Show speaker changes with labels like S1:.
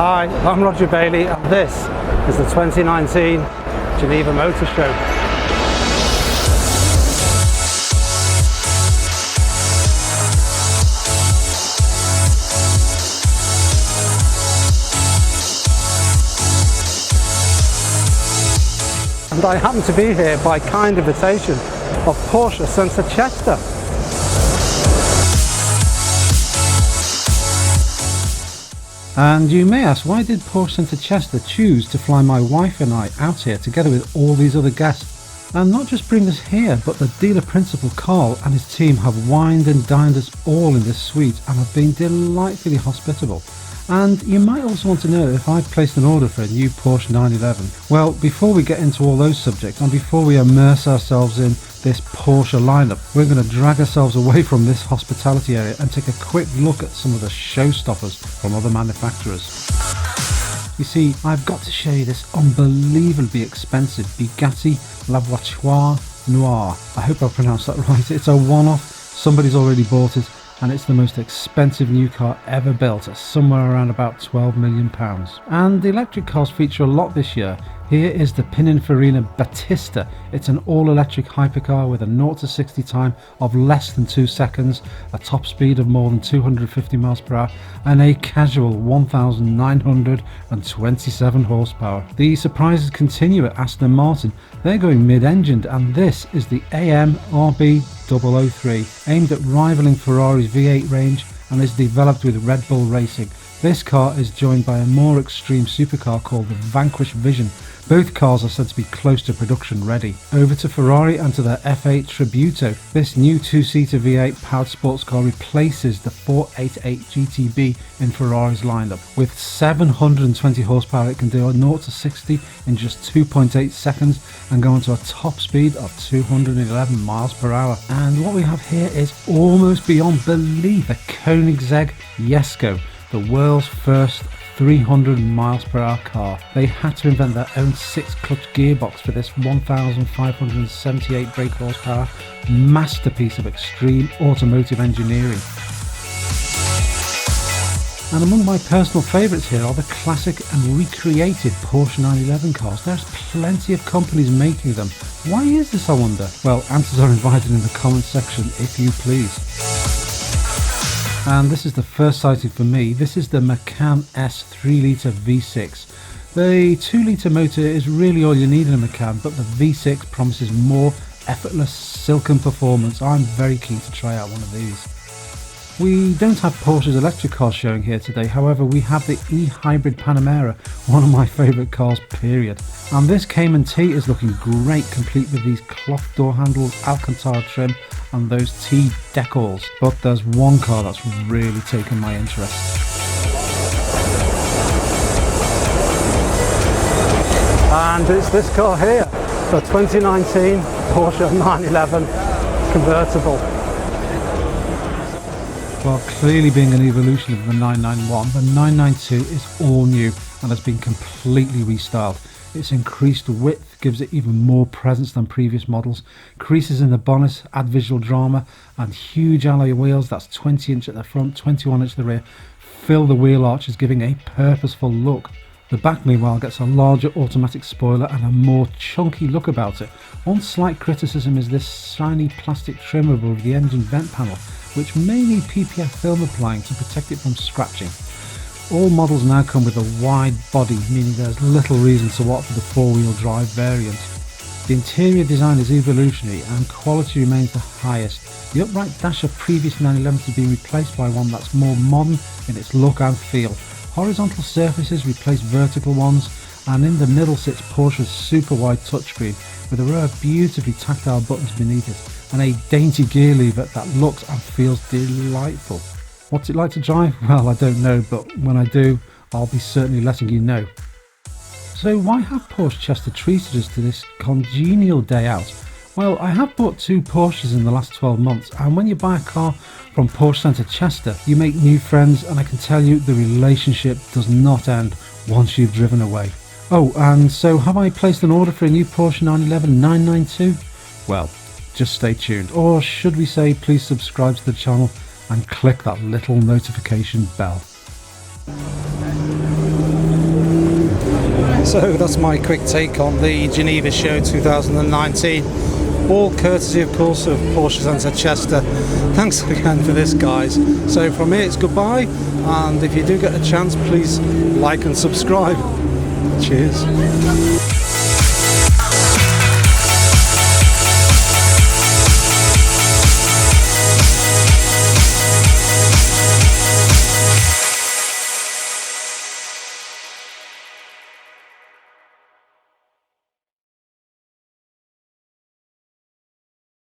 S1: Hi, I'm Roger Bailey and this is the 2019 Geneva Motor Show. And I happen to be here by kind invitation of Porsche Centre Chester. And you may ask, why did Porsche Centre Chester choose to fly my wife and I out here together with all these other guests? And not just bring us here, but the dealer principal Carl and his team have wined and dined us all in this suite and have been delightfully hospitable. And you might also want to know if I've placed an order for a new Porsche 911. Well, before we get into all those subjects and before we immerse ourselves in this Porsche lineup, we're going to drag ourselves away from this hospitality area and take a quick look at some of the showstoppers from other manufacturers. You see, I've got to show you this unbelievably expensive Bugatti La Voiture Noire. I hope I pronounced that right. It's a one-off, somebody's already bought it, and it's the most expensive new car ever built at somewhere around about £12 million. And the electric cars feature a lot this year. Here is the Pininfarina Battista. It's an all-electric hypercar with a 0 to 60 time of less than 2 seconds, a top speed of more than 250 miles per hour, and a casual 1,927 horsepower. The surprises continue at Aston Martin. They're going mid-engined, and this is the AM RB003, aimed at rivaling Ferrari's V8 range and is developed with Red Bull Racing. This car is joined by a more extreme supercar called the Vanquish Vision. Both cars are said to be close to production ready. Over to Ferrari and to their F8 Tributo. This new two-seater V8 powered sports car replaces the 488 GTB in Ferrari's lineup. With 720 horsepower, it can do a 0 to 60 in just 2.8 seconds and go onto a top speed of 211 miles per hour. And what we have here is almost beyond belief, a Koenigsegg Jesko, the world's first 300 miles per hour car. They had to invent their own 6-clutch gearbox for this 1,578 brake horsepower masterpiece of extreme automotive engineering. And among my personal favourites here are the classic and recreated Porsche 911 cars. There's plenty of companies making them. Why is this, I wonder? Well, answers are invited in the comments section if you please. And this is the first sighting for me. This is the Macan S 3-litre V6. The 2-litre motor is really all you need in a Macan, but the V6 promises more effortless, silken performance. I'm very keen to try out one of these. We don't have Porsche's electric cars showing here today, however we have the Hybrid Panamera, one of my favourite cars period. And this Cayman T is looking great, complete with these cloth door handles, Alcantara trim and those T decals. But there's one car that's really taken my interest. And it's this car here, the 2019 Porsche 911 convertible. Well, clearly being an evolution of the 991, the 992 is all new and has been completely restyled. Its increased width gives it even more presence than previous models. Creases in the bonnet add visual drama, and huge alloy wheels, that's 20 inch at the front, 21 inch at the rear, fill the wheel arches, giving a purposeful look. The back meanwhile gets a larger automatic spoiler and a more chunky look about it. One slight criticism is this shiny plastic trim above the engine vent panel, which may need PPF film applying to protect it from scratching. All models now come with a wide body, meaning there's little reason to opt for the 4-wheel drive variant. The interior design is evolutionary and quality remains the highest. The upright dash of previous 911s has been replaced by one that's more modern in its look and feel. Horizontal surfaces replace vertical ones, and in the middle sits Porsche's super wide touchscreen with a row of beautifully tactile buttons beneath it and a dainty gear lever that looks and feels delightful. What's it like to drive? Well, I don't know, but when I do, I'll be certainly letting you know. So why have Porsche Chester treated us to this congenial day out? Well, I have bought 2 Porsches in the last 12 months, and when you buy a car from Porsche Centre Chester, you make new friends, and I can tell you the relationship does not end once you've driven away. Oh, and so have I placed an order for a new Porsche 911 992? Well, just stay tuned, or should we say please subscribe to the channel and click that little notification bell. So that's my quick take on the Geneva Show 2019. All courtesy, of course, of Porsche Centre Chester. Thanks again for this, guys. So from here, it's goodbye. And if you do get a chance, please like and subscribe. Cheers.